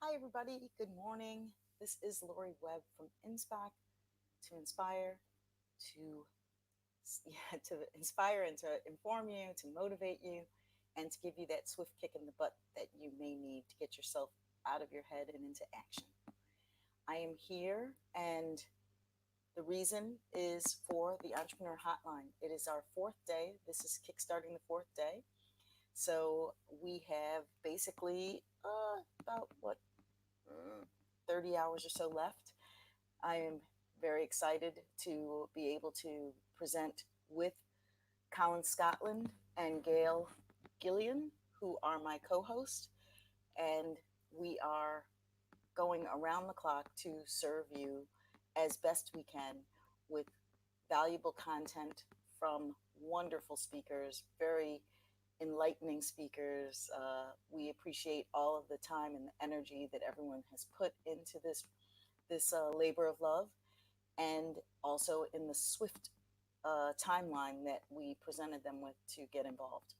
Hi, everybody. Good morning. This is Lori Webb from INSPAC to inspire, to to inspire and to inform you, to motivate you, and to give you that swift kick in the butt that you may need to get yourself out of your head and into action. I am here, and the reason is for the Entrepreneur Hotline. It is our fourth day. This is kickstarting the fourth day. So we have basically about what 30 hours or so left. I am very excited to be able to present with Colin Scotland and Gail Gillian, who are my co hosts. And we are going around the clock to serve you as best we can with valuable content from wonderful speakers, very enlightening speakers. We appreciate all of the time and the energy that everyone has put into this labor of love, and also in the swift timeline that we presented them with to get involved.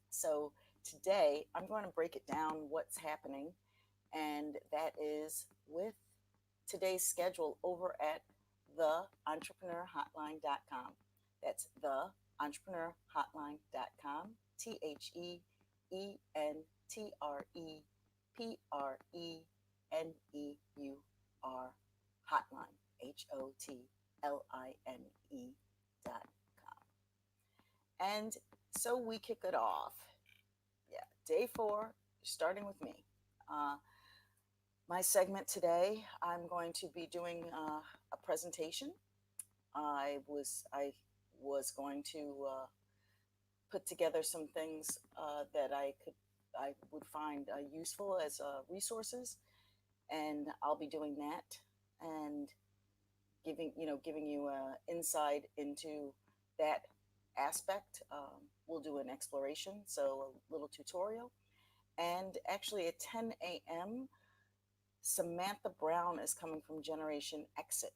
So today I'm going to break it down what's happening, and that is with today's schedule over at theentrepreneur.hotline.com. That's theentrepreneur.hotline.com. THEENTREPRENEUR hotline, HOTLINE.com. And so we kick it off. Yeah, day 4, starting with me. My segment today, I'm going to be doing a presentation. I was going to put together some things that I would find useful as resources, and I'll be doing that and giving you insight into that aspect. We'll do an exploration, so a little tutorial, and actually at 10 a.m. Samantha Brown is coming from Generation Exit.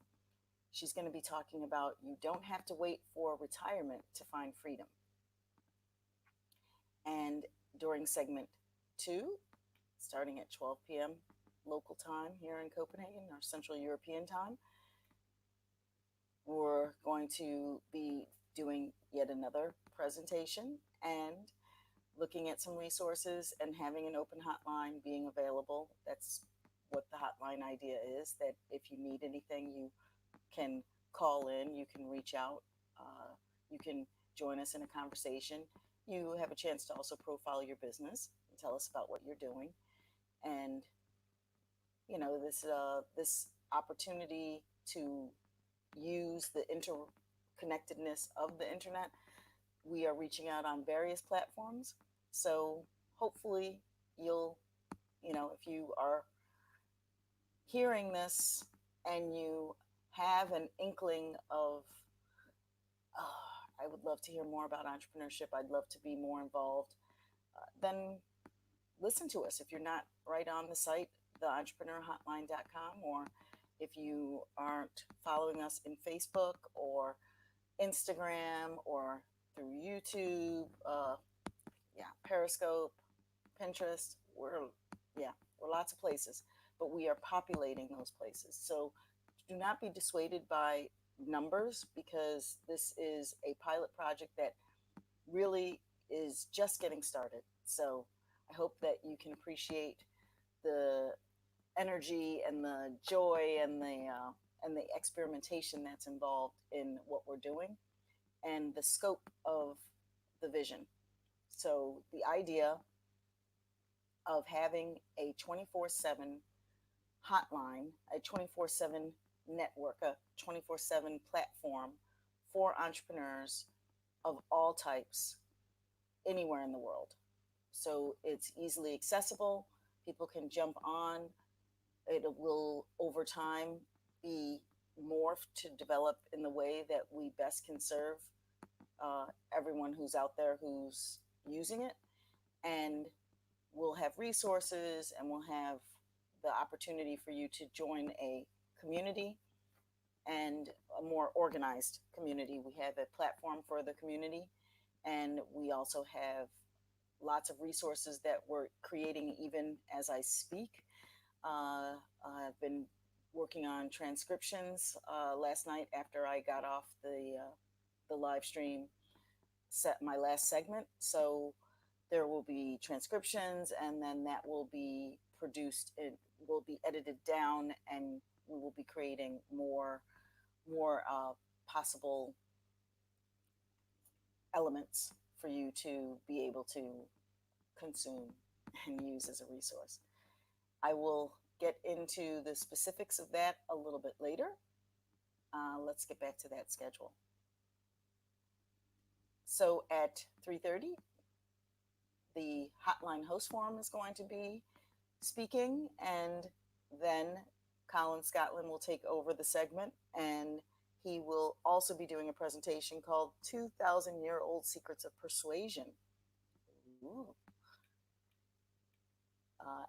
She's going to be talking about you don't have to wait for retirement to find freedom. And during segment 2, starting at 12 p.m. local time here in Copenhagen, or Central European time, we're going to be doing yet another presentation and looking at some resources and having an open hotline being available. That's what the hotline idea is, that if you need anything, you can call in, you can reach out, you can join us in a conversation. You have a chance to also profile your business and tell us about what you're doing. And this opportunity to use the interconnectedness of the internet, we are reaching out on various platforms. So hopefully you'll, if you are hearing this and you have an inkling of, I would love to hear more about entrepreneurship, I'd love to be more involved, then listen to us. If you're not right on the site, theentrepreneur.hotline.com, or if you aren't following us in Facebook or Instagram or through YouTube, Periscope, Pinterest, we're lots of places, but we are populating those places. So do not be dissuaded by numbers, because this is a pilot project that really is just getting started. So I hope that you can appreciate the energy and the joy and the experimentation that's involved in what we're doing, and the scope of the vision. So the idea of having a 24/7 hotline, a 24/7 network, a 24/7 platform for entrepreneurs of all types anywhere in the world. So it's easily accessible. People can jump on. It will, over time, be morphed to develop in the way that we best can serve everyone who's out there who's using it. And we'll have resources, and we'll have the opportunity for you to join a community, and a more organized community. We have a platform for the community, and we also have lots of resources that we're creating even as I speak. I've been working on transcriptions. Last night, after I got off the live stream, set my last segment. So there will be transcriptions, and then that will be produced. It will be edited down, and we will be creating more possible elements for you to be able to consume and use as a resource. I will get into the specifics of that a little bit later. Let's get back to that schedule. So at 3:30, the Hotline Host Forum is going to be speaking, and then Colin Scotland will take over the segment, and he will also be doing a presentation called 2,000-Year-Old Secrets of Persuasion. Ooh.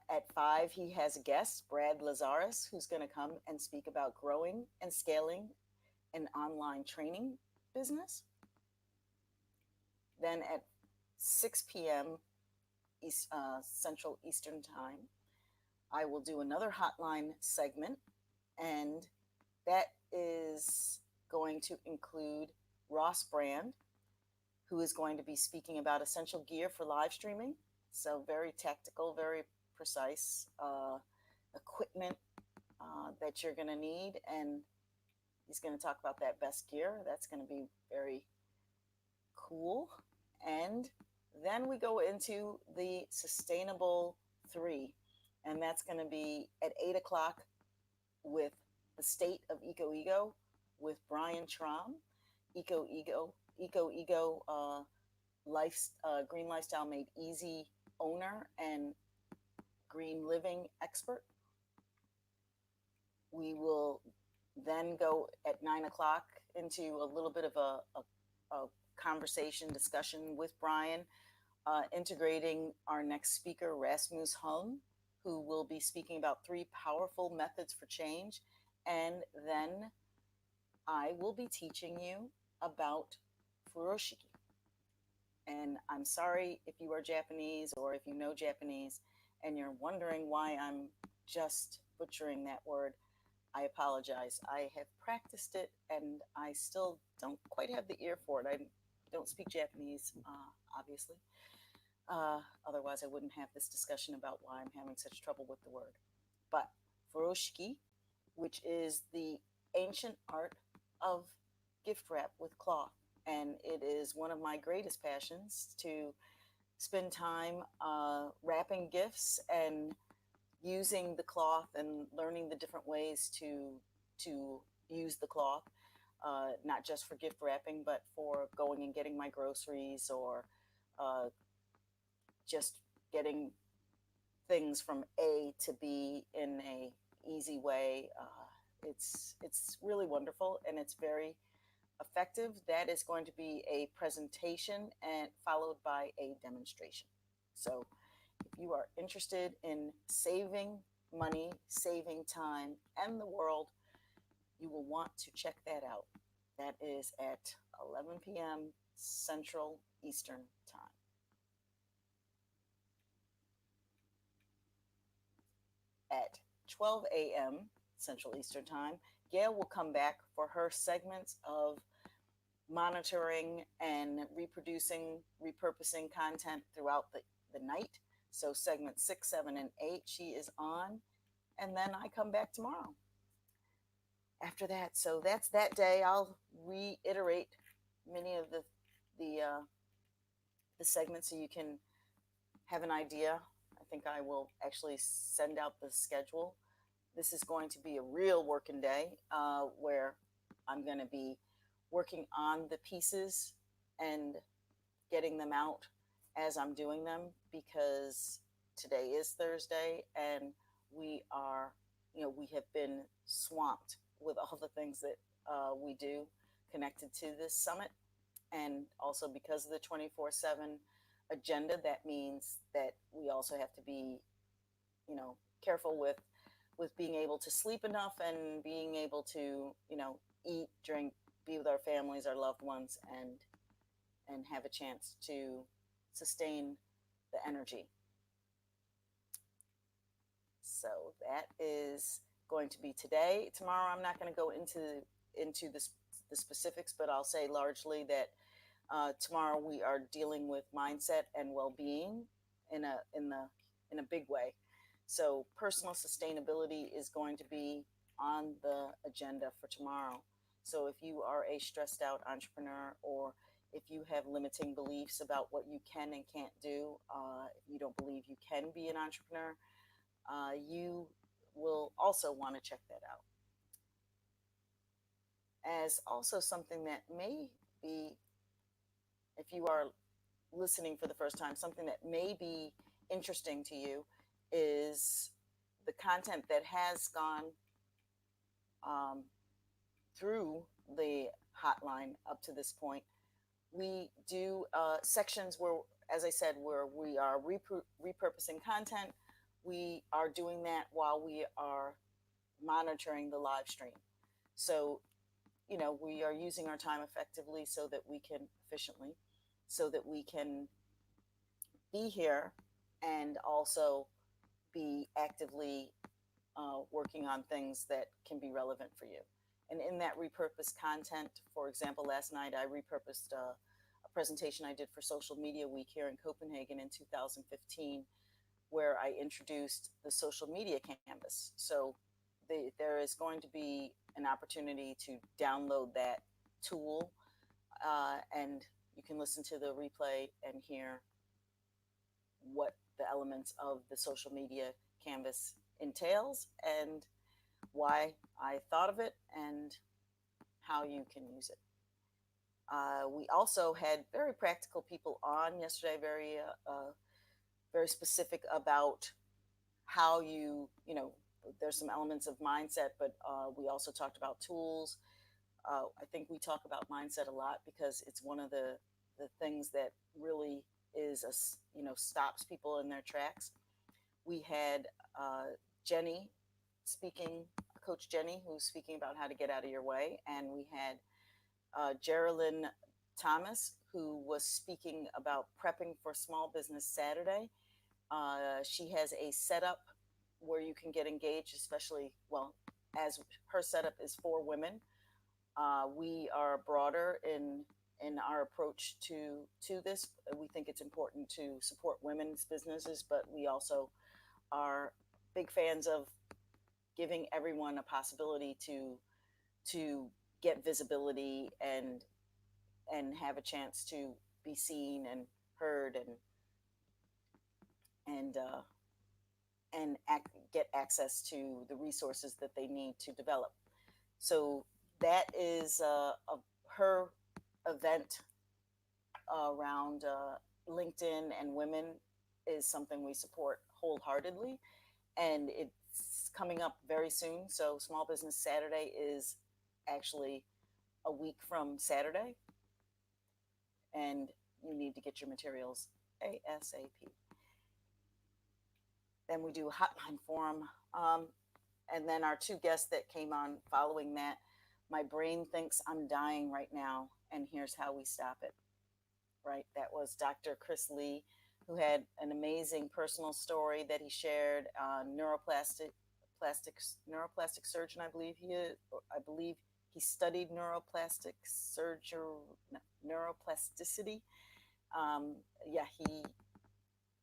At 5, he has a guest, Brad Lazarus, who's going to come and speak about growing and scaling an online training business. Then at 6 p.m. Central Eastern Time, I will do another hotline segment, and that is going to include Ross Brand, who is going to be speaking about essential gear for live streaming. So very tactical, very precise equipment that you're going to need, and he's going to talk about that best gear. That's going to be very cool. And then we go into the Sustainable 3, and that's going to be at 8 o'clock with the State of Eco Ego with Brian Traum, Eco Ego Green Lifestyle Made Easy owner and green living expert. We will then go at 9 o'clock into a little bit of a conversation discussion with Brian, integrating our next speaker, Rasmus Hung, who will be speaking about 3 powerful methods for change. And then I will be teaching you about furoshiki. And I'm sorry if you are Japanese or if you know Japanese and you're wondering why I'm just butchering that word. I apologize. I have practiced it, and I still don't quite have the ear for it. I don't speak Japanese, obviously. Otherwise, I wouldn't have this discussion about why I'm having such trouble with the word. But furoshiki, which is the ancient art of gift wrap with cloth, and it is one of my greatest passions to spend time wrapping gifts and using the cloth and learning the different ways to use the cloth, not just for gift wrapping, but for going and getting my groceries, or just getting things from A to B in a easy way. It's really wonderful, and it's very effective. That is going to be a presentation and followed by a demonstration. So if you are interested in saving money, saving time, and the world, you will want to check that out. That is at 11 p.m. Central Eastern Time. At 12 a.m. Central Eastern Time, Gail will come back for her segments of monitoring and reproducing, repurposing content throughout the night. So segment 6, 7, and 8, she is on. And then I come back tomorrow after that. So that's that day. I'll reiterate many of the segments so you can have an idea. I think I will actually send out the schedule. This is going to be a real working day where I'm going to be working on the pieces and getting them out as I'm doing them, because today is Thursday and we have been swamped with all the things that we do connected to this summit. And also because of the 24/7 agenda, that means that we also have to be, careful with being able to sleep enough and being able to, eat, drink, be with our families, our loved ones, and have a chance to sustain the energy. So that is going to be today. Tomorrow, I'm not going to go into the specifics, but I'll say largely that tomorrow we are dealing with mindset and well-being in a big way. So personal sustainability is going to be on the agenda for tomorrow. So if you are a stressed out entrepreneur, or if you have limiting beliefs about what you can and can't do, if you don't believe you can be an entrepreneur, you will also want to check that out as also something that may be, if you are listening for the first time, something that may be interesting to you is the content that has gone um, through the hotline up to this point. We do sections where, as I said, where we are repurposing content. We are doing that while we are monitoring the live stream. So, we are using our time effectively so that we can efficiently, so that we can be here and also be actively working on things that can be relevant for you. And in that repurposed content, for example, last night I repurposed a presentation I did for Social Media Week here in Copenhagen in 2015, where I introduced the social media canvas. So there is going to be an opportunity to download that tool, and you can listen to the replay and hear what the elements of the social media canvas entails and why I thought of it and how you can use it. We also had very practical people on yesterday, very specific about how there's some elements of mindset, but we also talked about tools. I think we talk about mindset a lot because it's one of the things that really is stops people in their tracks. We had Jenny speaking, Coach Jenny, who's speaking about how to get out of your way, and we had Geraldine Thomas, who was speaking about prepping for Small Business Saturday. She has a setup where you can get engaged, especially, well, as her setup is for women. We are broader in our approach to this. We think it's important to support women's businesses, but we also are big fans of giving everyone a possibility to get visibility and have a chance to be seen and heard and get access to the resources that they need to develop. So that is her event around LinkedIn and women is something we support wholeheartedly, and it's coming up very soon. So Small Business Saturday is actually a week from Saturday, and you need to get your materials ASAP. Then we do a hotline forum. And then our two guests that came on following that, my brain thinks I'm dying right now, and here's how we stop it. Right? That was Dr. Chris Lee, who had an amazing personal story that he shared. Neuroplastic surgeon, I believe he is. I believe he studied neuroplastic surgery, neuroplasticity. He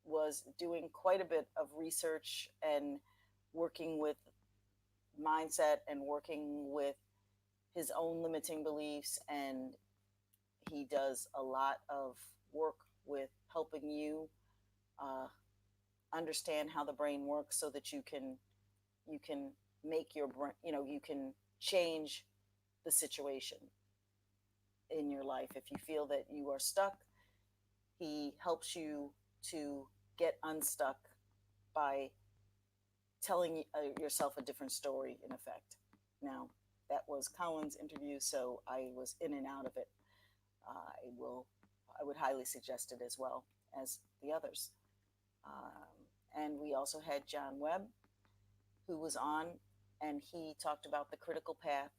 was doing quite a bit of research and working with mindset and working with his own limiting beliefs, and he does a lot of work with helping you understand how the brain works so that you can make your brain, you can change the situation in your life. If you feel that you are stuck, he helps you to get unstuck by telling yourself a different story, in effect. Now, that was Colin's interview, so I was in and out of it. I would highly suggest it as well as the others. And we also had John Webb, who was on, and he talked about the critical path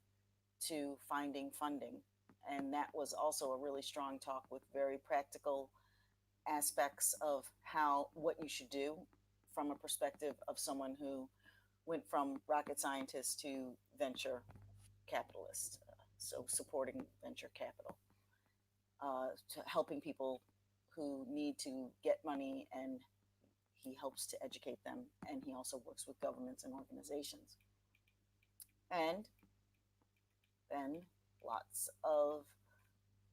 to finding funding. And that was also a really strong talk with very practical aspects of what you should do from a perspective of someone who went from rocket scientist to venture capitalist. So supporting venture capital, to helping people who need to get money, and he helps to educate them. And he also works with governments and organizations. And then lots of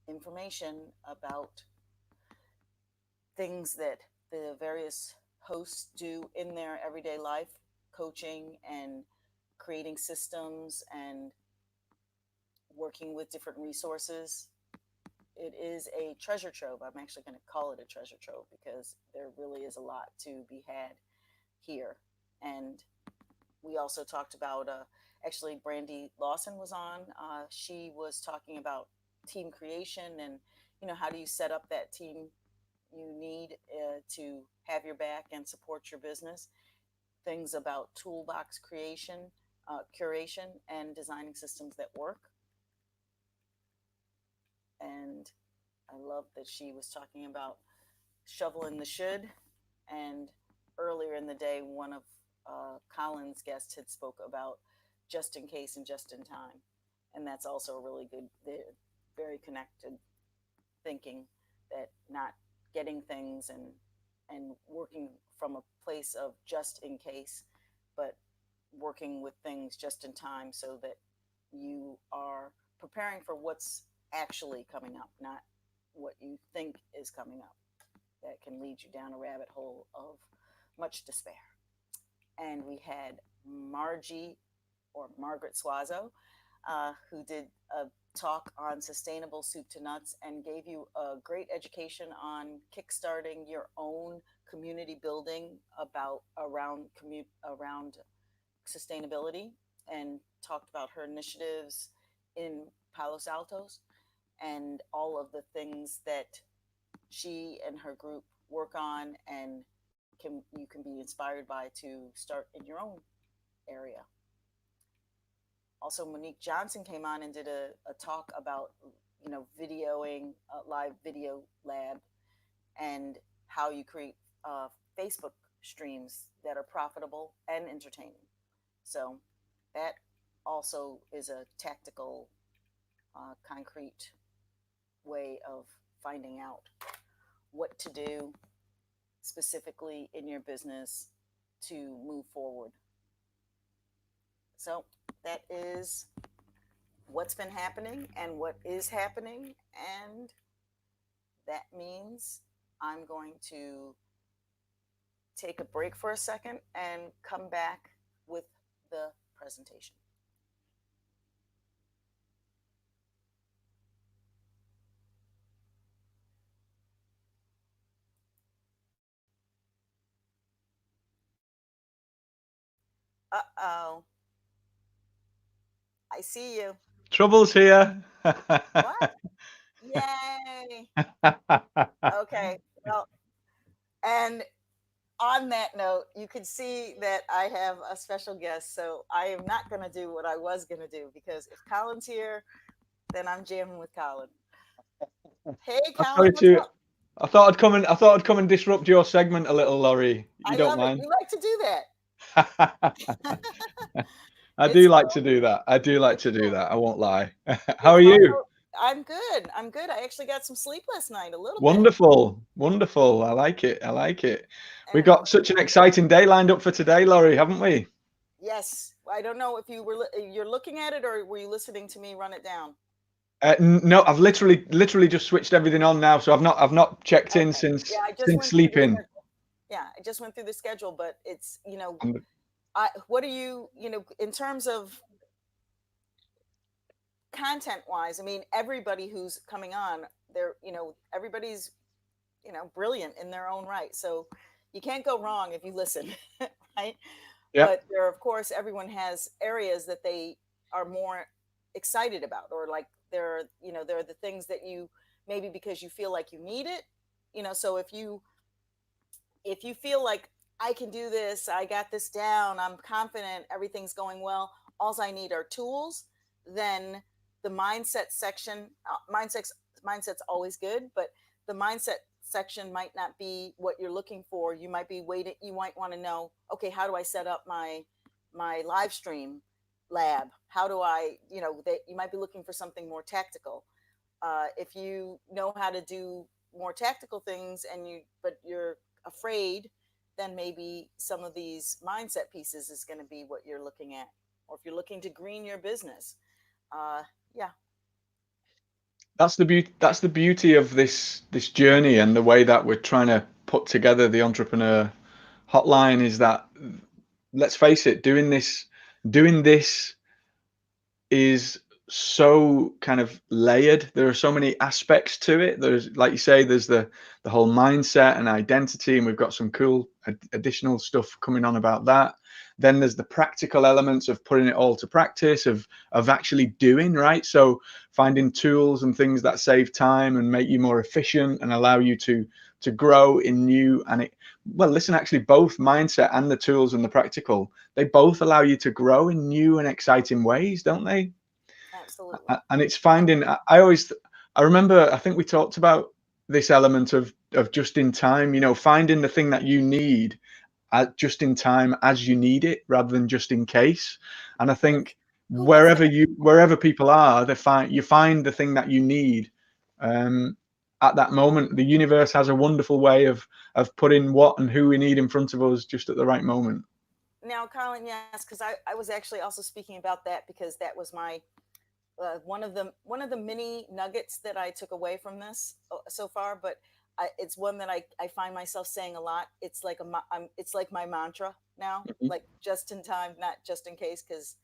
information about things that the various hosts do in their everyday life, coaching and creating systems and working with different resources. It is a treasure trove. I'm actually going to call it a treasure trove because there really is a lot to be had here. And we also talked about, actually, Brandy Lawson was on. She was talking about team creation and, how do you set up that team you need to have your back and support your business. Things about toolbox creation, curation, and designing systems that work. And I love that she was talking about shoveling the should. And earlier in the day, one of Colin's guests had spoke about just in case and just in time. And that's also a really good, very connected thinking, that not getting things and working from a place of just in case, but working with things just in time so that you are preparing for what's actually coming up, not what you think is coming up. That can lead you down a rabbit hole of much despair. And we had Margie, or Margaret Swazo, who did a talk on sustainable soup to nuts and gave you a great education on kickstarting your own community building around sustainability, and talked about her initiatives in Palos Altos and all of the things that she and her group work on, and you can be inspired by to start in your own area. Also, Monique Johnson came on and did a talk about, videoing, a live video lab, and how you create Facebook streams that are profitable and entertaining. So that also is a tactical, concrete way of finding out what to do specifically in your business to move forward. So that is what's been happening and what is happening. And that means I'm going to take a break for a second and come back with the presentation. Uh-oh. I see you. Trouble's here. What? Yay. Okay. Well, and on that note, you can see that I have a special guest. So I am not going to do what I was going to do, because if Colin's here, then I'm jamming with Colin. Hey, I'm Colin, sorry what's to. up? I thought I'd come and disrupt your segment a little, Laurie. You I don't love it. mind? You like to do that. I do It's like cool. to do that. I do like It's to do cool. that. I won't lie. How It's are you? also, I'm good. I'm good. I actually got some sleep last night, a little bit. Wonderful. Wonderful. I like it. I like it. We've And got such an exciting day lined up for today, Laurie, haven't we? yes, I don't know if you're looking at it, or were you listening to me run it down? No, I've literally just switched everything on now, so I've not checked in Okay. Yeah, since I just since went through the sleeping. schedule. Yeah, I just went through the schedule, but it's, I'm- what are you, in terms of content wise? I mean, everybody who's coming on, everybody's, brilliant in their own right. So you can't go wrong if you listen, right? Yep. But there, of course, everyone has areas that they are more excited about, or like there are the things that you, maybe because you feel like you need it, so if you feel like, I can do this, I got this down, I'm confident, everything's going well, all I need are tools, then the mindset section, mindset's always good, but the mindset section might not be what you're looking for. You might be waiting, you might want to know, okay, how do I set up my my live stream lab? How do I, that you might be looking for something more tactical. If you know how to do more tactical things but you're afraid, then maybe some of these mindset pieces is going to be what you're looking at. Or if you're looking to green your business, yeah, That's the beauty of this journey, and the way that we're trying to put together the entrepreneur hotline is that, let's face it, doing this is so kind of layered. There are so many aspects to it. There's, like you say, there's the whole mindset and identity, and we've got some cool additional stuff coming on about that. Then there's the practical elements of putting it all to practice, of actually doing, right. So finding tools and things that save time and make you more efficient and allow you to grow in new and it well, listen, actually both mindset and the tools and the practical, they both allow you to grow in new and exciting ways, don't they? absolutely. And it's finding, I remember, I think we talked about this element of just in time, finding the thing that you need at just in time as you need it, rather than just in case. And I Yes. think Who was that? wherever people are, you find the thing that you need, um, at that moment. The universe has a wonderful way of putting what and who we need in front of us just at the right moment. Now, Colin, yes, because I was actually also speaking about that, because that was my one of the many nuggets that I took away from this so far. But it's one that I find myself saying a lot. It's like it's like my mantra now, Mhm. like just in time, not just in case, because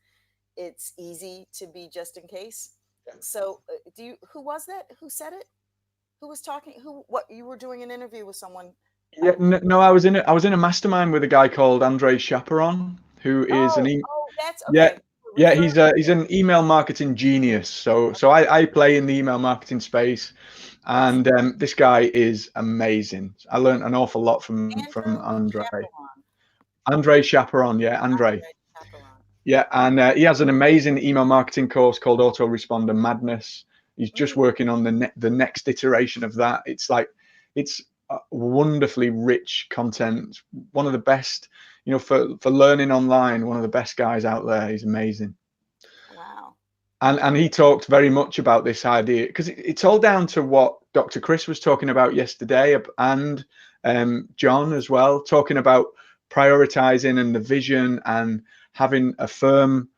it's easy to be just in case. So, who was that? Who said it? Who was talking? What you were doing an interview with someone, I Yeah, believe. no, I was in a mastermind with a guy called Andre Chaperon, who is Oh, oh, that's yeah, okay. yeah, Refer. he's an email marketing genius. So I play in the email marketing space, Yes, and this guy is amazing. I learned an awful lot from Andrew Andre. Chaperon. Andre Chaperon, yeah, Andre. Andre Chaperon. Yeah, and he has an amazing email marketing course called Autoresponder Madness. He's just Mm, working on the next iteration of that. It's wonderfully rich content. One of the best, for learning online. One of the best guys out there. He's amazing. wow. And he talked very much about this idea, because it's all down to what Dr. Chris was talking about yesterday, and John as well, talking about prioritizing and the vision, and having a firm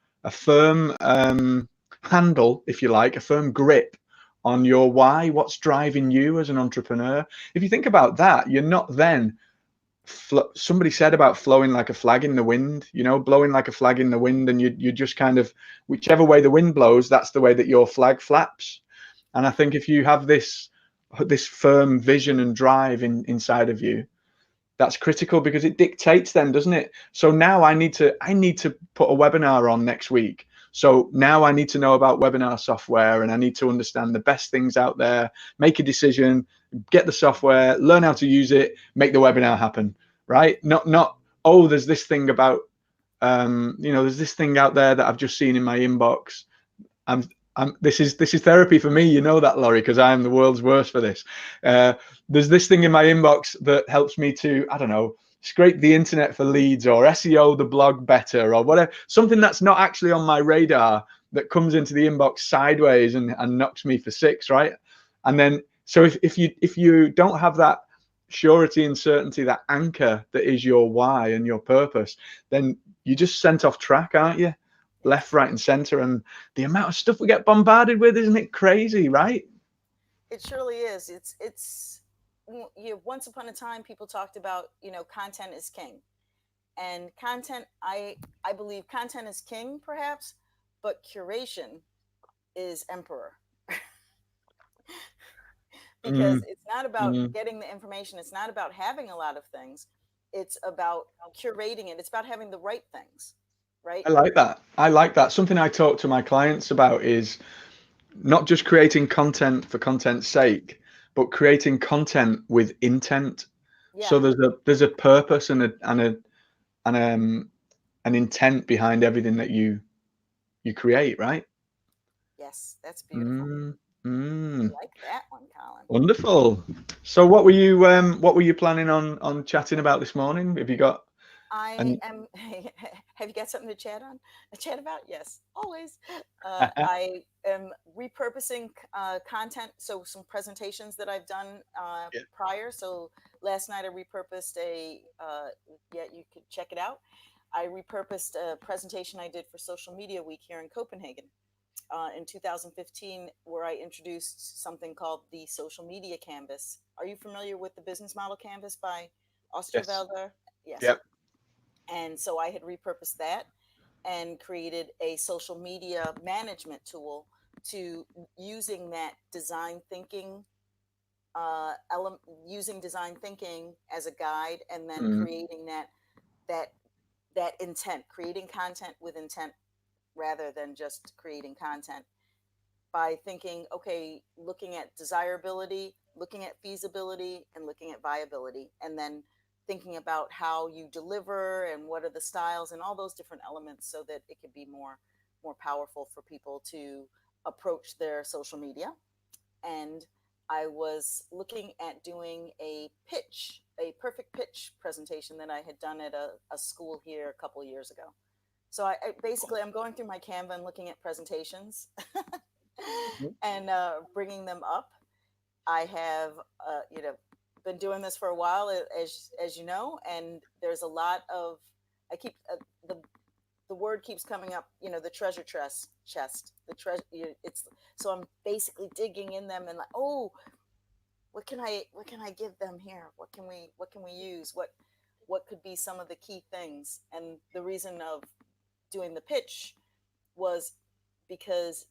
handle, if you like, a firm grip on your why, what's driving you as an entrepreneur. If you think about that, you're not then somebody said about flowing like a flag in the wind, blowing like a flag in the wind, and you just kind of, whichever way the wind blows, that's the way that your flag flaps. And I think if you have this firm vision and drive inside of you, that's critical, because it dictates then, doesn't it? So now I need to put a webinar on next week. So now I need to know about webinar software, and I need to understand the best things out there, make a decision, get the software, learn how to use it, make the webinar happen, right? Not oh, there's this thing out there that I've just seen in my inbox. I'm, this is therapy for me. You know that, Laurie, because I am the world's worst for this. Uh, there's this thing in my inbox that helps me to, I don't know, scrape the internet for leads, or SEO the blog better, or whatever. Something that's not actually on my radar, that comes into the inbox sideways and knocks me for six, right? And then, so if you don't have that surety and certainty, that anchor that is your why and your purpose, then you just sent off track, aren't you? Left, Yes, right, and center. And the amount of stuff we get bombarded with, isn't it crazy, right? it surely is. Once upon a time, people talked about, content is king, and I believe content is king, perhaps, but curation is emperor. Because Mm, it's not about mm. getting the information. It's not about having a lot of things. It's about curating it. It's about having the right things, right? I like that. Something I talk to my clients about is not just creating content for content's sake, but creating content with intent. So Yeah. there's a purpose and an intent behind everything that you create, right? Yes, that's beautiful. Mm, I mm. like that one, Colin. Wonderful. So what were you planning on chatting about this morning? Have you got? I And am. Have you got something to chat on? Chat about? Yes, always. I am repurposing content. So some presentations that I've done yeah. prior. So last night I repurposed a. Yeah, you could check it out. I repurposed a presentation I did for Social Media Week here in Copenhagen in 2015, where I introduced something called the Social Media Canvas. Are you familiar with the Business Model Canvas by Yes. Osterwelder? Yes. Yep. And so I had repurposed that and created a social media management tool to using that design thinking element, using design thinking as a guide, and then Mm. creating that that intent, creating content with intent rather than just creating content by thinking, okay, looking at desirability, looking at feasibility, and looking at viability, and then thinking about how you deliver and what are the styles and all those different elements so that it could be more powerful for people to approach their social media. And I was looking at doing a perfect pitch presentation that I had done at a school here a couple years ago. So I basically I'm going through my Canva and looking at presentations and bringing them up. I have, been doing this for a while, as you know, and there's a lot of. I keep the word keeps coming up. You know, the treasure chest. The treasure. It's so I'm basically digging in them and like, oh, what can I give them here? What can we use? What could be some of the key things? And the reason of doing the pitch was because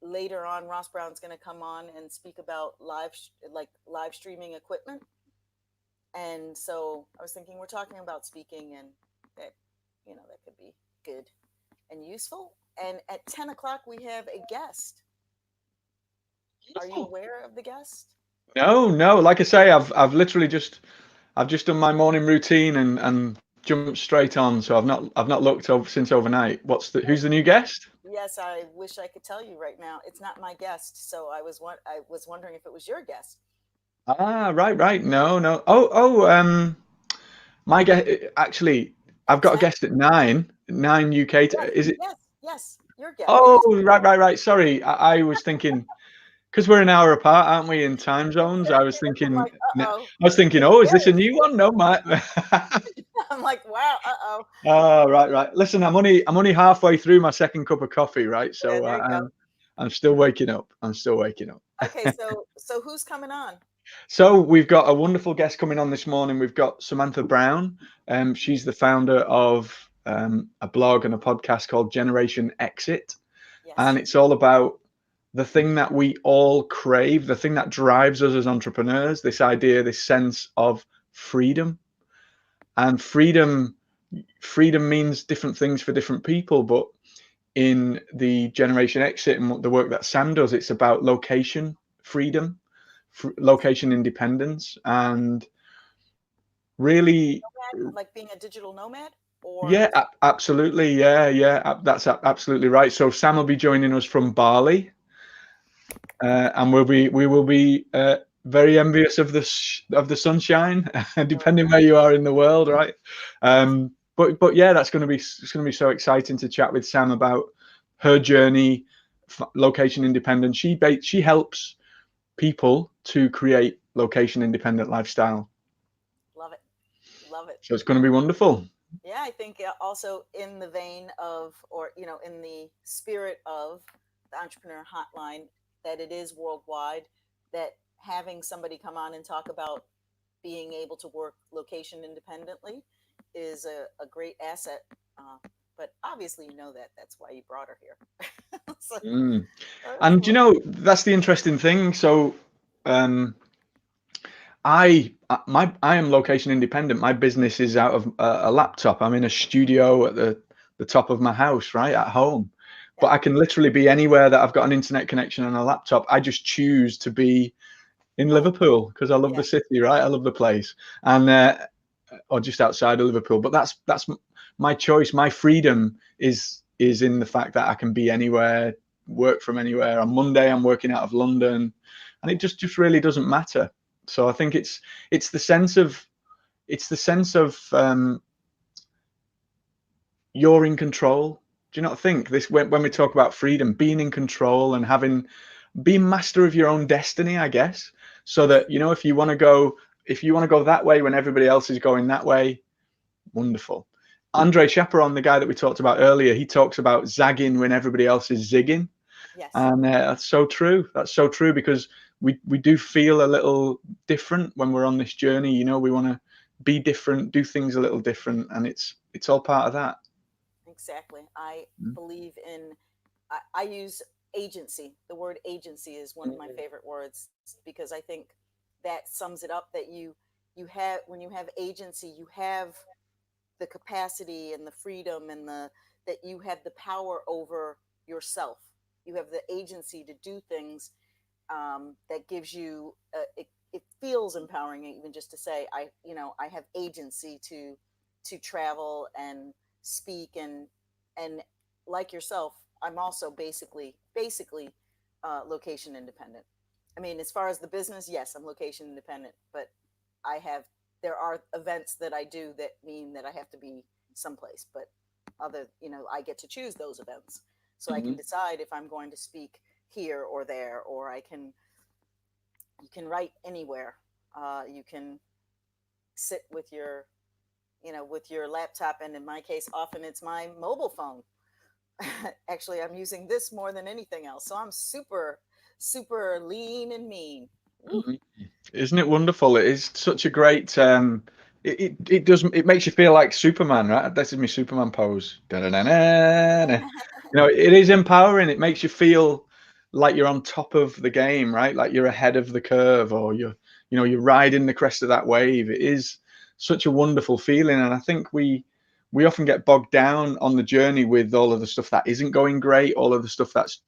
later on Ross Brown's going to come on and speak about live streaming equipment. And so I was thinking we're talking about speaking, and that that could be good and useful. And at 10 o'clock we have a guest. Are you Beautiful. aware of the guest? No, no. Like I say, I've just done my morning routine and jumped straight on. So I've not looked over since overnight. Who's the Oh, new guest? yes, I wish I could tell you right now. It's not my guest, so I was wondering if it was your guest. Ah, right, right. No, no. My guest actually, I've At got a 10? guest at nine UK. Yes, Is it? yes, yes. Your guest. It Oh, is your right, guest. right, right. Sorry, I was thinking because we're an hour apart, aren't we, in time zones? I'm like, I was thinking, it's oh, is this a very new one? No, my. I'm like, wow, Oh, right, right. Listen, I'm only halfway through my second cup of coffee, right? yeah, So there you go. I'm still waking up. I'm still waking up. Okay, so who's coming on? So we've got a wonderful guest coming on this morning. We've got Samantha Brown. She's the founder of a blog and a podcast called Generation Exit, and Yes, it's all about the thing that we all crave, the thing that drives us as entrepreneurs. This idea, this sense of freedom, and freedom means different things for different people, but in the Generation Exit and the work that Sam does, it's about location freedom, location independence, and really, nomad, like being a digital nomad, or yeah, absolutely, yeah, yeah, that's absolutely right. So Sam will be joining us from Bali, and we will be very envious of the sunshine, depending where you are in the world, right? But yeah, it's going to be so exciting to chat with Sam about her journey, location independent. She helps people to create location independent lifestyle. love it, love it. So it's going to be wonderful. Yeah, I think also in the vein of, or in the spirit of the Entrepreneur Hotline, that it is worldwide. That having somebody come on and talk about being able to work location independently is a great asset. But obviously, that's why you brought her here. So, Mm. that's And that's the interesting thing. So um, I am location independent. My business is out of a laptop. I'm in a studio at the top of my house, right at home. But yeah, I can literally be anywhere that I've got an internet connection and a laptop. I just choose to be in home. Liverpool because I love Yeah, the city, right? I love the place, and or just outside of Liverpool. But that's my choice. My freedom is in the fact that I can be anywhere, work from anywhere. On Monday, I'm working out of London, and it just really doesn't matter. So I think it's the sense of you're in control. Do you not think this, when we talk about freedom, being in control and having, being master of your own destiny, I guess, so Yes. that, you know, if you want to go that way when everybody else is going that way, wonderful. Andre Chaperon, the guy that we talked about earlier, he talks about zagging when everybody else is zigging. Yes. And that's so true. That's so true, because we do feel a little different when we're on this journey. You know, we want to be different, do things a little different, and it's all part of that. Exactly. I believe in, I use agency. The word agency is one of my favorite words because I think that sums it up, that you have, when you have agency, you have the capacity and the freedom and the, that you have the power over yourself. You have the agency to do things, that gives you, it feels empowering even just to say, I, you know, I have agency to travel and speak, and like yourself, I'm also basically location independent. I mean, as far as the business, yes, I'm location independent, but I have, there are events that I do that mean that I have to be someplace, but other, you know, I get to choose those events. So I can Mhm. decide if I'm going to speak here or there, or I can, you can write anywhere. You can sit with your, you know, with your laptop, and in my case, often it's my mobile phone. Actually, I'm using this more than anything else, so I'm super lean and mean. Woo. Mhm. Isn't it wonderful? It is such a great. It does, it makes you feel like Superman, right? This is my Superman pose. Da-da-da-da-da. You know, it is empowering. It makes you feel like you're on top of the game, right? Like you're ahead of the curve, or you're riding the crest of that wave. It is such a wonderful feeling, and I think we often get bogged down on the journey with all of the stuff that isn't going great, all of the stuff that's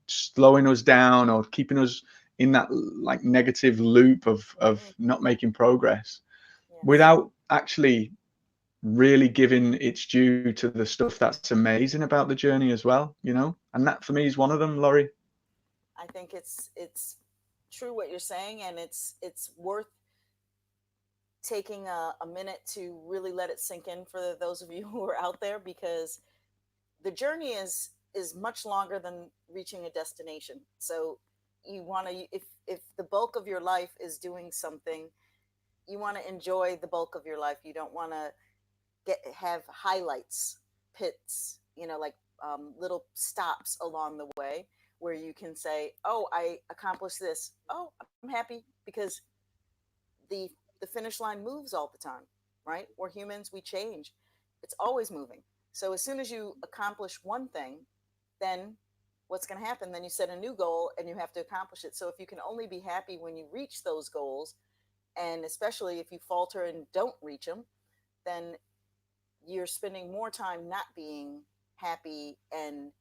slowing us down or keeping us in that like negative loop of Mm, not making progress, yes, without actually really giving its due to the stuff that's amazing about the journey as well, you know? And that for me is one of them, Laurie. I think it's true what you're saying, and it's worth taking a minute to really let it sink in for those of you who are out there, because the journey is much longer than reaching a destination. So you want to, if the bulk of your life is doing something, you want to enjoy the bulk of your life. You don't want to get, have highlights, pits, you know, like little stops along the way where you can say, oh, I accomplished this, oh, I'm happy, because the the finish line moves all the time, right? We're humans, we change, it's always moving. So as soon as you accomplish one thing, then what's going to happen, then you set a new goal and you have to accomplish it. So if you can only be happy when you reach those goals, and especially if you falter and don't reach them, then you're spending more time not being happy and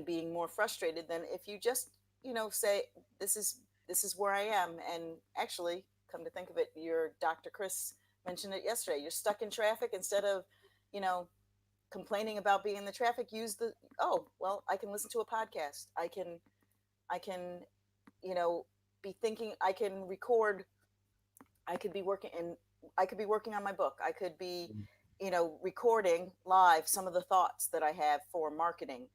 being more frustrated than if you just, you know, say, this is, this is where I am. And actually, come to think of it, your Dr. Chris mentioned it yesterday, you're stuck in traffic. Instead of, you know, complaining about being in the traffic, use the, oh well, I can listen to a podcast, I can, you know, be thinking, I can record, I could be working in, I could be working on my book. I could be, you know, recording live some of the thoughts that I have for marketing.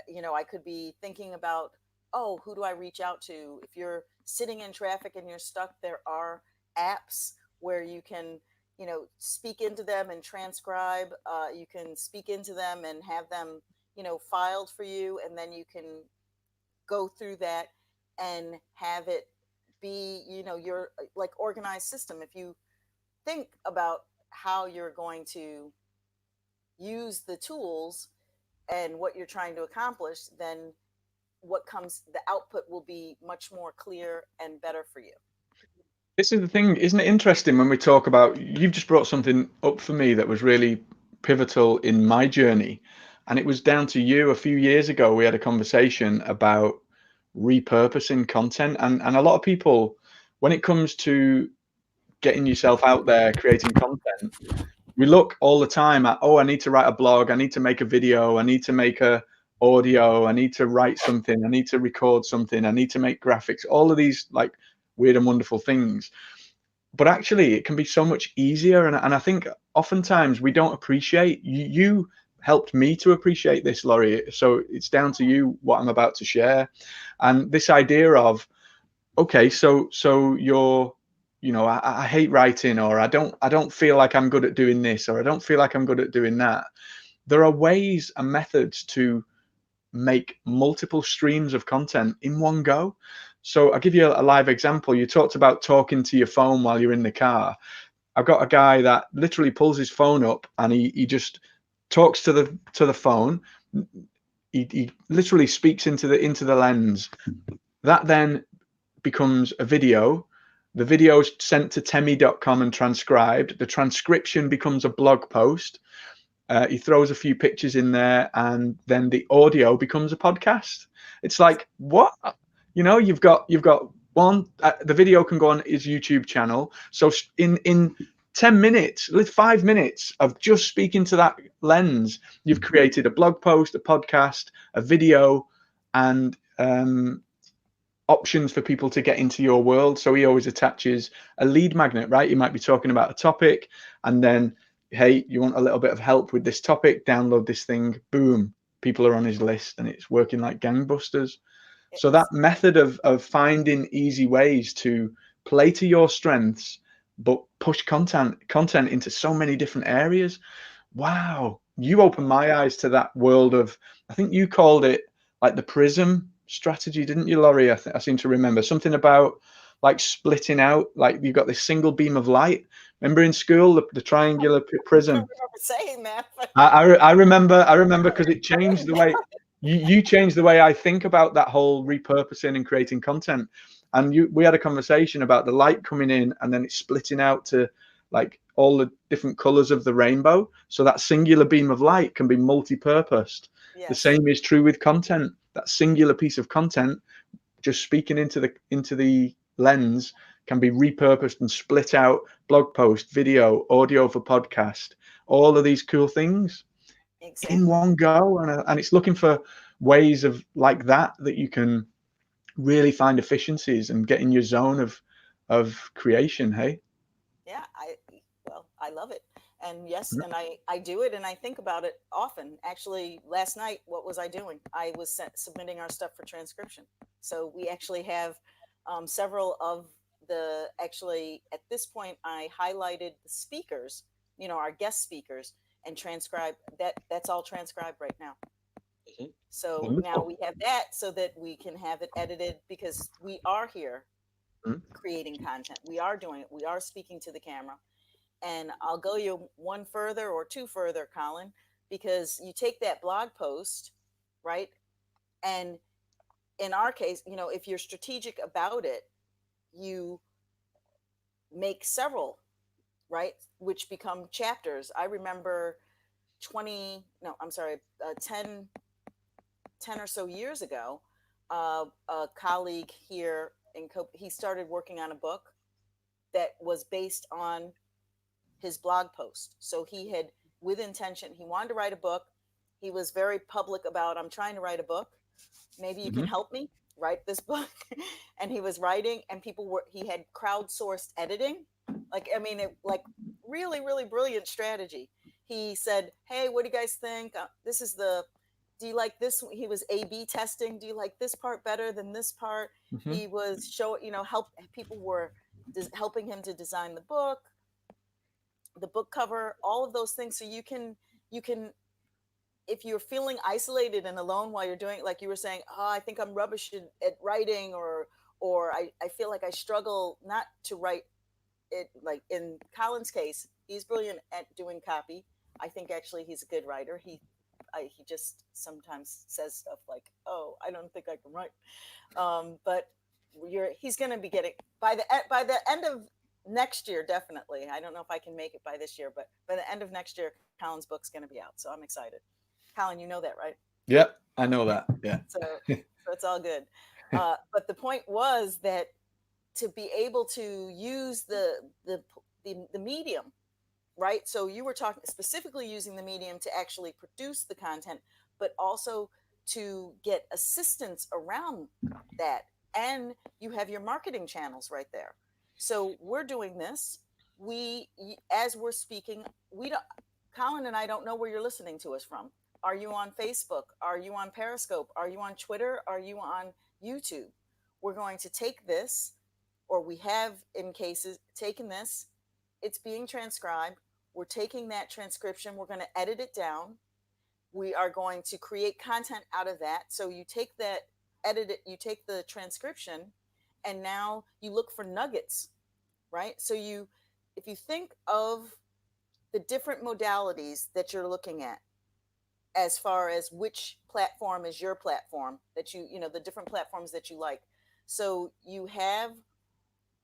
You know, I could be thinking about, oh, who do I reach out to? If you're sitting in traffic and you're stuck, there are apps where you can, you know, speak into them and transcribe. You can speak into them and have them, you know, filed for you, and then you can go through that and have it be, you know, your like organized system. If you think about how you're going to use the tools and what you're trying to accomplish, then what comes, the output will be much more clear and better for you. This is the thing, isn't it interesting when we talk about, you've just brought something up for me that was really pivotal in my journey. And it was down to you a few years ago. We had a conversation about repurposing content. And a lot of people, when it comes to getting yourself out there, creating content, we look all the time at, oh, I need to write a blog, I need to make a video, I need to make a audio, I need to write something, I need to record something, I need to make graphics, all of these like weird and wonderful things. but actually it can be so much easier. And I think oftentimes we don't appreciate, you helped me to appreciate this, Laurie. So it's down to you what I'm about to share. And this idea of, okay, so you're, I hate writing, or I don't feel like I'm good at doing this, or I don't feel like I'm good at doing that. There are ways and methods to make multiple streams of content in one go. So I'll give you a live example. You talked about talking to your phone while you're in the car. I've got a guy that literally pulls his phone up and he just talks to the phone. He literally speaks into the lens. That then becomes a video. The video is sent to temi.com and transcribed. The transcription becomes a blog post. He throws a few pictures in there, and then the audio becomes a podcast. It's like, what? You've got one. The video can go on his YouTube channel. So in 10 minutes, 5 minutes of just speaking to that lens, you've created a blog post, a podcast, a video, and options for people to get into your world. So he always attaches a lead magnet, right? You might be talking about a topic, and then, hey, you want a little bit of help with this topic, download this thing, boom, people are on his list, and it's working like gangbusters. So that It's, method of finding easy ways to play to your strengths but push content into so many different areas. Wow, you opened my eyes to that world of, I think you called it like the prism strategy, didn't you, Laurie? I seem to remember something about like splitting out, like you've got this single beam of light. Remember in school, the triangular I don't prism? remember saying that, but I remember because it changed the way you changed the way I think about that whole repurposing and creating content. And we had a conversation about the light coming in and then it's splitting out to like all the different colors of the rainbow. So that singular beam of light can be multi-purposed. The yes, same is true with content. That singular piece of content just speaking into the lens can be repurposed and split out, blog post, video, audio for podcast, all of these cool things in exactly. one go. And it's looking for ways of like that you can really find efficiencies and get in your zone of creation. Hey. Yeah, I love it. And yes, and I do it and I think about it often. Actually, last night, what was I doing? I was submitting our stuff for transcription. So we actually have several of actually, at this point, I highlighted the speakers, our guest speakers, and transcribe that's all transcribed right now. So now Wonderful. we have that so that we can have it edited because we are here creating content. We are doing it. We are speaking to the camera. And I'll go you one further or two further, Colin, because you take that blog post, right? And in our case, if you're strategic about it, you make several, right? Which become chapters. I remember 20, no, I'm sorry, 10 or so years ago, a colleague here he started working on a book that was based on his blog post. So he had, with intention, he wanted to write a book. He was very public about, I'm trying to write a book. Maybe you can Mm-hmm. help me write this book. And he was writing, and he had crowdsourced editing. Like, I mean, like really, really brilliant strategy. He said, hey, what do you guys think? Do you like this? He was A/B testing. Do you like this part better than this part? Mm-hmm. He was people were helping him to design the book cover, all of those things. So you can if you're feeling isolated and alone while you're doing it, like you were saying, oh, I think I'm rubbish at writing, or I feel like I struggle not to write it. Like in Colin's case, he's brilliant at doing copy. I think actually he's a good writer. He just sometimes says stuff like, oh, I don't think I can write. But he's going to be getting by the end of next year, definitely. I don't know if I can make it by this year, but by the end of next year, Colin's book's going to be out. So I'm excited. Colin, you know that, right? Yep, I know that. Yeah. So it's all good. But the point was that to be able to use the medium, right? So you were talking specifically using the medium to actually produce the content, but also to get assistance around that. And you have your marketing channels right there. So we're doing this. As we're speaking, we don't. Colin and I don't know where you're listening to us from. Are you on Facebook? Are you on Periscope? Are you on Twitter? Are you on YouTube? We're going to take this, or we have in cases taken this. It's being transcribed. We're taking that transcription. We're going to edit it down. We are going to create content out of that. So you take that, edit it, you take the transcription, and now you look for nuggets, right? So if you think of the different modalities that you're looking at, as far as which platform is your platform that the different platforms that you like. So you have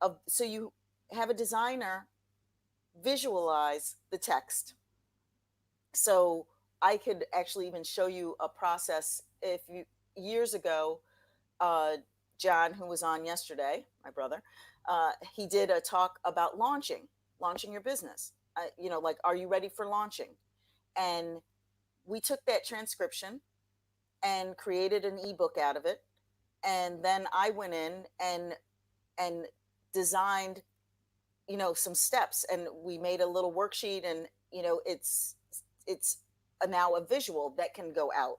a designer visualize the text. So I could actually even show you a process. If you Years ago, uh, John, who was on yesterday, my brother, he did a talk about launching your business. Like, are you ready for launching? And we took that transcription and created an ebook out of it. And then I went in and designed, some steps, and we made a little worksheet, and it's now a visual that can go out,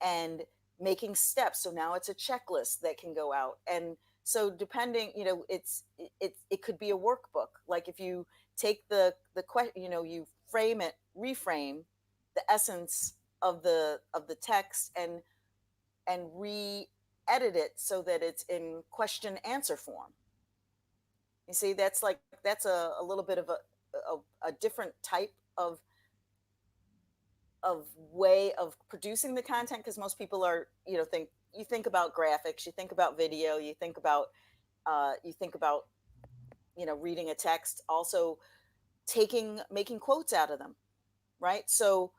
and making steps. So now it's a checklist that can go out. And so depending, it could be a workbook. Like if you take the question, you reframe the essence of the text, and re-edit it so that it's in question answer form. You see, that's a little bit of a different type of way of producing the content, because most people are, think about graphics, you think about video, you think about reading a text, also making quotes out of them, right? So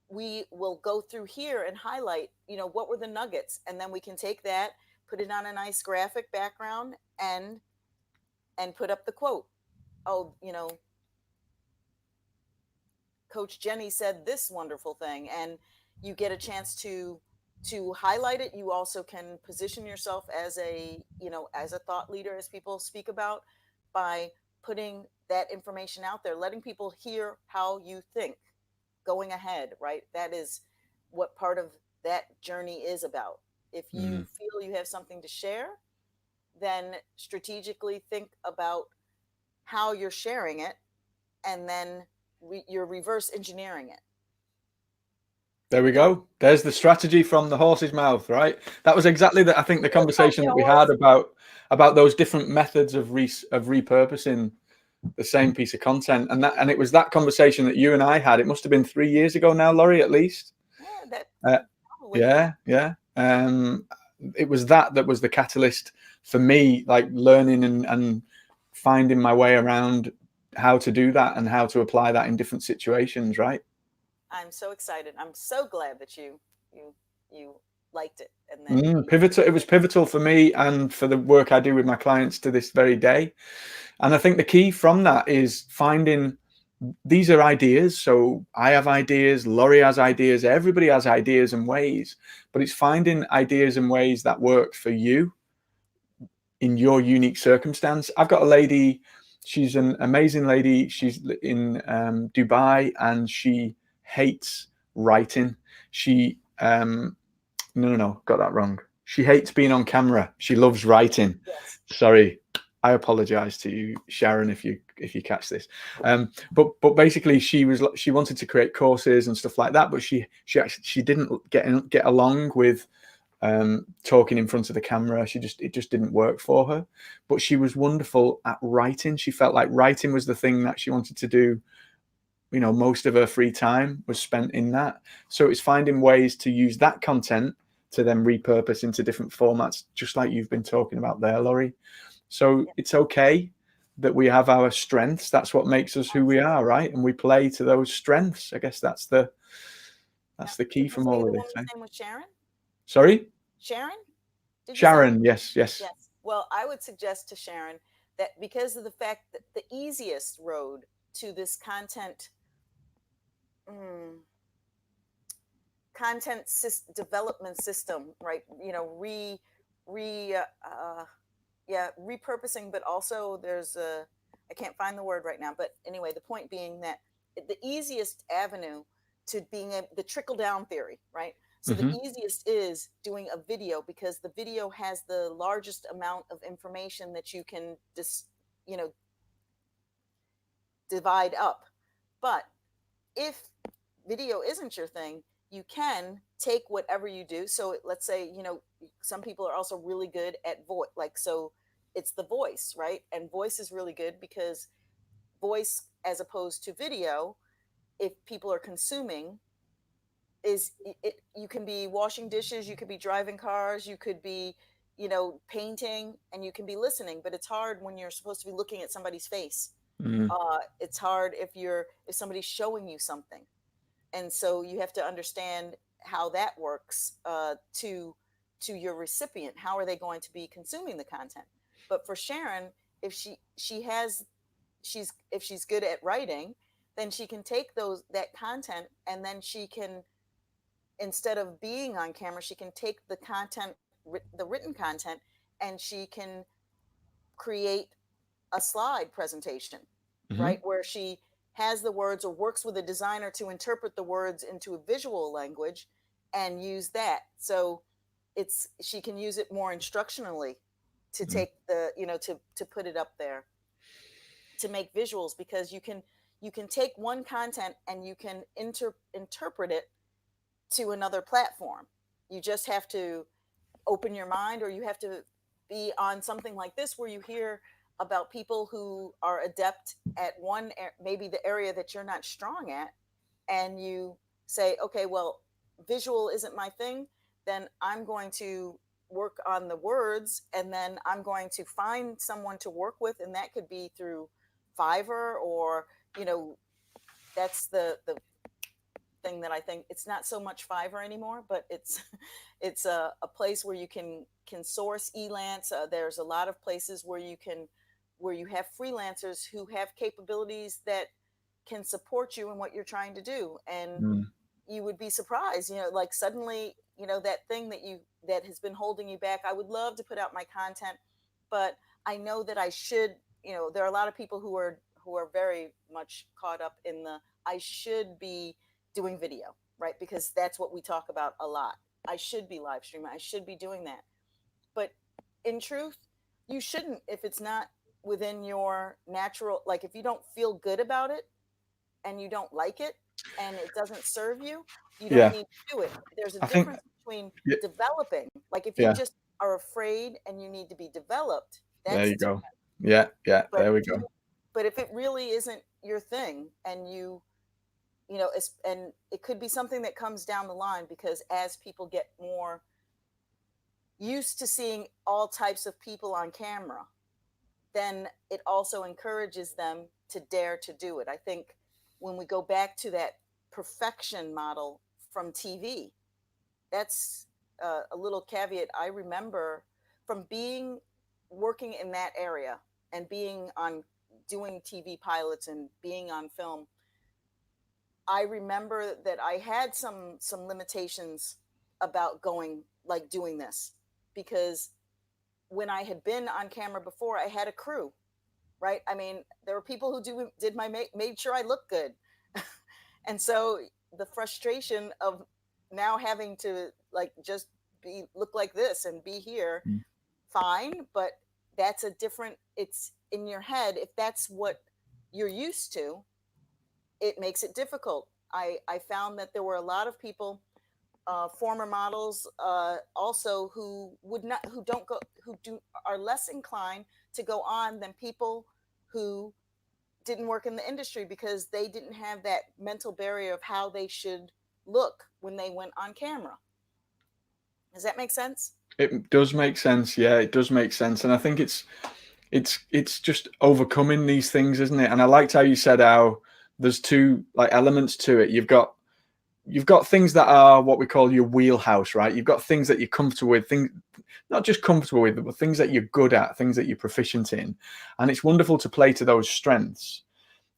we will go through here and highlight, what were the nuggets, and then we can take that, put it on a nice graphic background, and put up the quote. Oh, Coach Jenny said this wonderful thing, and you get a chance to highlight it. You also can position yourself as as a thought leader, as people speak about, by putting that information out there, letting people hear how you think, going ahead, right? That is what part of that journey is about. If you Mm. feel you have something to share, then strategically think about how you're sharing it, and then you're reverse engineering it. There we go. There's the strategy from the horse's mouth, right? That was exactly I think the Talk conversation your that we had horse. about those different methods of repurposing the same piece of content, and it was that conversation that you and I had. It must have been 3 years ago now, Laurie, at least. Yeah, that Uh, probably. yeah, yeah. It was that was the catalyst for me, like learning and finding my way around how to do that and how to apply that in different situations, right? I'm so excited. I'm so glad that you you liked it, and that Pivotal. It was pivotal for me and for the work I do with my clients to this very day. And I think the key from that is finding these are ideas. So I have ideas, Laurie has ideas, everybody has ideas and ways, but it's finding ideas and ways that work for you in your unique circumstance. I've got a lady, she's an amazing lady. She's in Dubai, and she hates writing. She, no, got that wrong. She hates being on camera. She loves writing. yes, Sorry, I apologize to you, Sharon, if you catch this. But basically, she wanted to create courses and stuff like that, but she didn't get along with talking in front of the camera. It just didn't work for her. But she was wonderful at writing. She felt like writing was the thing that she wanted to do. Most of her free time was spent in that. So it's finding ways to use that content to then repurpose into different formats, just like you've been talking about there, Laurie. So yeah, it's okay that we have our strengths. That's what makes us who we absolutely. are, right? And we play to those strengths. I guess that's the Yeah. key Did you from say all the of this. woman's Eh? name was Sharon? Sorry, Sharon? Did you say? Sharon. Yes, yes. Yes. Well, I would suggest to Sharon that, because of the fact that the easiest road to this mm, development system, right? Re re yeah, repurposing, but also there's a, I can't find the word right now, but anyway, the point being that the easiest avenue to being the trickle down theory, right? So the Hmm. easiest is doing a video because the video has the largest amount of information that you can just, you know, divide up. But if video isn't your thing, you can take whatever you do. So let's say, you know, some people are also really good at voice, like, so it's the voice, right? And voice is really good because voice, as opposed to video, if people are consuming, is it, you can be washing dishes, you could be driving cars, you could be, you know, painting, and you can be listening. But it's hard when you're supposed to be looking at somebody's face. Mm. It's hard if you're, if somebody's showing you something, and so you have to understand how that works, to your recipient. How are they going to be consuming the content? But for Sharon, if she has, she's, if she's good at writing, then she can take those, that content, and then she can, instead of being on camera, she can take the content, the written content, and she can create a slide presentation, right? Hmm. Where she has the words or works with a designer to interpret the words into a visual language and use that. So it's, she can use it more instructionally to Mm. take the, you know, to put it up there, to make visuals, because you can take one content and you can interpret it to another platform. You just have to open your mind, or you have to be on something like this where you hear about people who are adept at one, maybe the area that you're not strong at, and you say, okay, well, visual isn't my thing, then I'm going to work on the words, and then I'm going to find someone to work with, and that could be through Fiverr, or, you know, that's the thing that I think, it's not so much Fiverr anymore, but it's it's a place where you can source elance. There's a lot of places where you can, where you have freelancers who have capabilities that can support you in what you're trying to do, and Mm. you would be surprised, you know, like suddenly, you know, that thing that you, that has been holding you back. I would love to put out my content, but I know that I should, you know, there are a lot of people who are very much caught up in the, I should be doing video, right? Because that's what we talk about a lot. I should be live streaming, I should be doing that. But in truth, you shouldn't, if it's not within your natural, like if you don't feel good about it, and you don't like it, and it doesn't serve you, you don't Yeah, need to do it. There's a I think. difference between Yeah, developing, like if you yeah. just are afraid and you need to be developed, There that's you go. different. Yeah, yeah. But There we if go. you, but if it really isn't your thing, and you know, it's, and it could be something that comes down the line, because as people get more used to seeing all types of people on camera, then it also encourages them to dare to do it. I think when we go back to that perfection model from TV, that's a little caveat. I remember from being, working in that area, and being on, doing TV pilots and being on film. I remember that I had some limitations about going, like doing this, because when I had been on camera before, I had a crew, right? I mean, there were people who did my made sure I looked good, and so the frustration of now having to, like, just be, look like this and be here, Mm. fine, but that's a different. It's in your head. If that's what you're used to, it makes it difficult. I found that there were a lot of people, former models, also, who would not, who don't go, who do, are less inclined to go on than people who didn't work in the industry, because they didn't have that mental barrier of how they should look when they went on camera. Does that make sense? It does make sense. Yeah, it does make sense, and I think it's just overcoming these things, isn't it? And I liked how you said how there's two like elements to it. You've got things that are what we call your wheelhouse, right? You've got things that you're comfortable with, things not just comfortable with, but things that you're good at, things that you're proficient in, and it's wonderful to play to those strengths.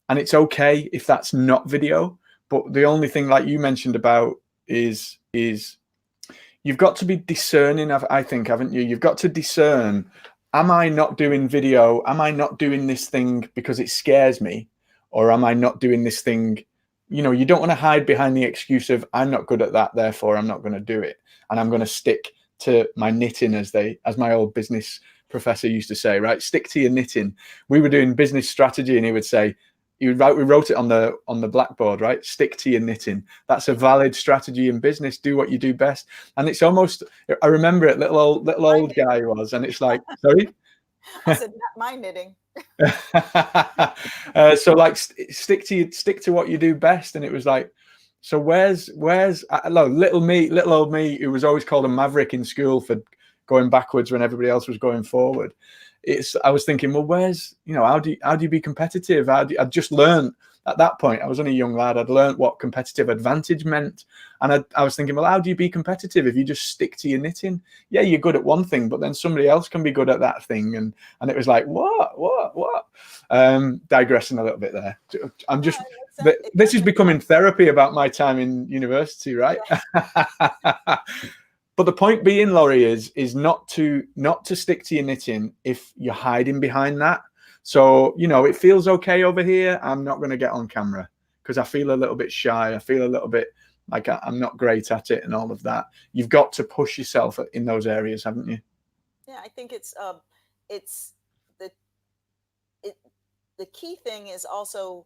And it's okay if that's not video, but the only thing, like you mentioned about, is you've got to be discerning. I think, haven't you? You've got to discern am I not doing video? Am I not doing this thing because it scares me? Or am I not doing this thing? You know, you don't want to hide behind the excuse of I'm not good at that, therefore I'm not going to do it. And I'm going to stick to my knitting, as my old business professor used to say, right? Stick to your knitting. We were doing business strategy and he would say, we wrote it on the blackboard, right? Stick to your knitting. That's a valid strategy in business. Do what you do best. And it's almost, I remember it, little My old knitting. guy was, and it's like, sorry. I said, not my knitting. So like stick to what you do best, and it was like, so where's little old me who was always called a maverick in school for going backwards when everybody else was going forward. I was thinking, well, where's, how do you be competitive? I'd just learned at that point. I was only a young lad. I'd learned what competitive advantage meant, and I was thinking, well, how do you be competitive if you just stick to your knitting? Yeah, you're good at one thing, but then somebody else can be good at that thing, and it was like, what? Digressing a little bit there. I'm No, just. it makes sense. It This does is make becoming sense. therapy about my time in university, right? Yeah. But the point being, Laurie, is not to stick to your knitting if you're hiding behind that. So, it feels okay over here. I'm not going to get on camera because I feel a little bit shy. I feel a little bit like I'm not great at it and all of that. You've got to push yourself in those areas, haven't you? Yeah, I think it's the it the key thing is also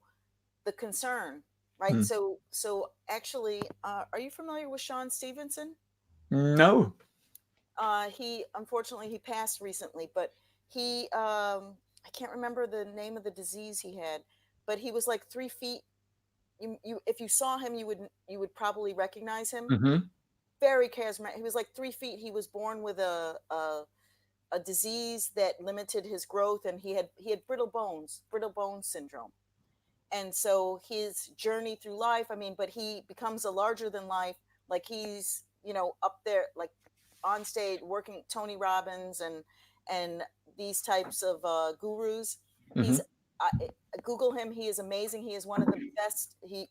the concern, right? Hmm. So actually, are you familiar with Sean Stevenson? No. He unfortunately he passed recently, but he I can't remember the name of the disease he had, but he was like 3 feet. You if you saw him, you would probably recognize him. Mm-hmm. Very charismatic. He was like 3 feet. He was born with a disease that limited his growth, and he had brittle bone syndrome. And so his journey through life, I mean, but he becomes a larger than life, like he's up there, like on stage working Tony Robbins and these types of gurus. Mm-hmm. He's I, Google him. He is amazing. He is one of the best. He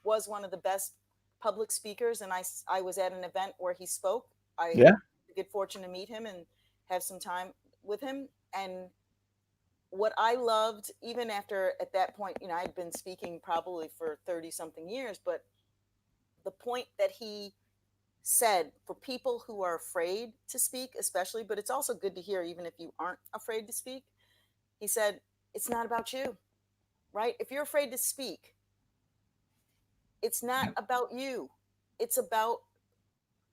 was one of the best public speakers, and I was at an event where he spoke. I had Yeah. the good fortune to meet him and have some time with him. And what I loved, even after at that point, I'd been speaking probably for 30 something years, but the point that he said for people who are afraid to speak, especially, but it's also good to hear, even if you aren't afraid to speak, he said, it's not about you, right? If you're afraid to speak, it's not about you, it's about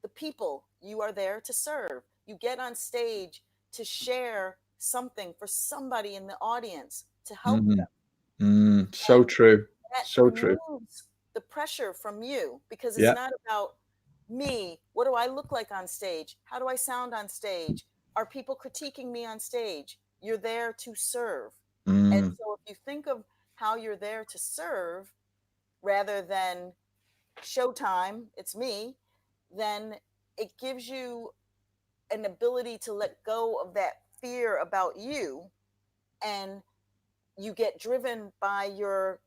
the people you are there to serve. You get on stage to share something for somebody in the audience to help Mm-hmm. them. So true. That So true. removes the pressure from you because it's Yeah. not about me. What do I look like on stage? How do I sound on stage? Are people critiquing me on stage? You're there to serve. And Mm. so if you think of how you're there to serve rather than showtime, it's me, then it gives you an ability to let go of that fear about you, and you get driven by your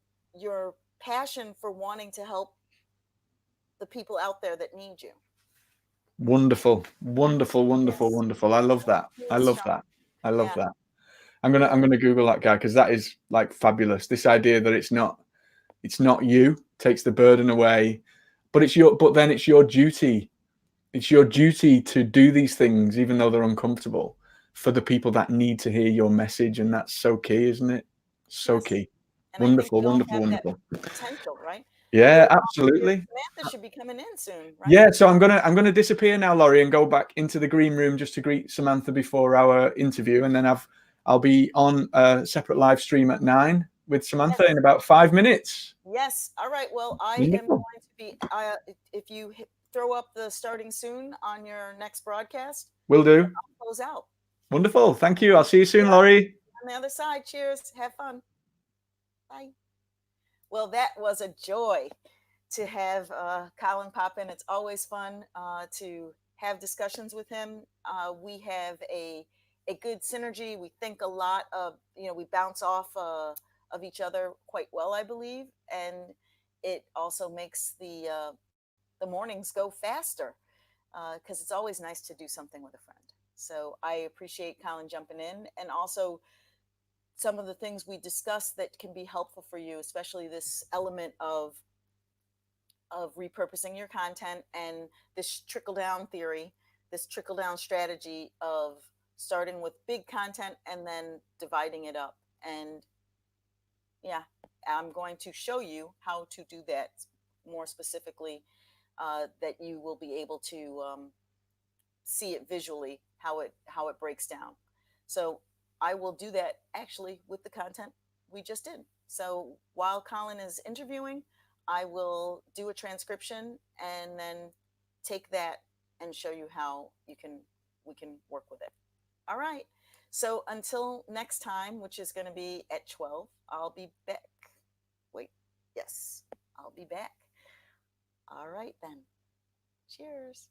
passion for wanting to help the people out there that need you. Wonderful, wonderful, wonderful, Yes. wonderful. I love that. I Yes, love Sean. that. I love Yeah. that. I'm Yeah. gonna Google that guy because that is like fabulous. This idea that it's not you takes the burden away, but then it's your duty. It's your duty to do these things even though they're uncomfortable for the people that need to hear your message, and that's so key, isn't it? So Yes. key. And I think Wonderful, we all wonderful, have that wonderful. potential, right? And Yeah, we're volunteers. absolutely. Samantha should be coming in soon, right? Yeah, so I'm gonna disappear now, Laurie, and go back into the green room just to greet Samantha before our interview, and then I'll be on a separate live stream at 9 with Samantha in Yes. about 5 minutes. Yes. All right. Well, I am Wonderful. going to be. If you throw up the starting soon on your next broadcast, Will do. I'll close out. Wonderful. Thank you. I'll see you soon, Yeah. Laurie. On the other side. Cheers. Have fun. Bye. Well, that was a joy to have Colin pop in. It's always fun to have discussions with him. We have a good synergy. We think a lot of, we bounce off of each other quite well, I believe, and it also makes the mornings go faster because it's always nice to do something with a friend. So I appreciate Colin jumping in, and also some of the things we discussed that can be helpful for you, especially this element of repurposing your content and this trickle down theory, this trickle down strategy of starting with big content and then dividing it up. And yeah, I'm going to show you how to do that more specifically, that you will be able to see it visually, how it breaks down. So I will do that actually with the content we just did. So while Colin is interviewing, I will do a transcription and then take that and show you how we can work with it. All right. So until next time, which is going to be at 12, I'll be back. Wait. Yes, I'll be back. All right then. Cheers.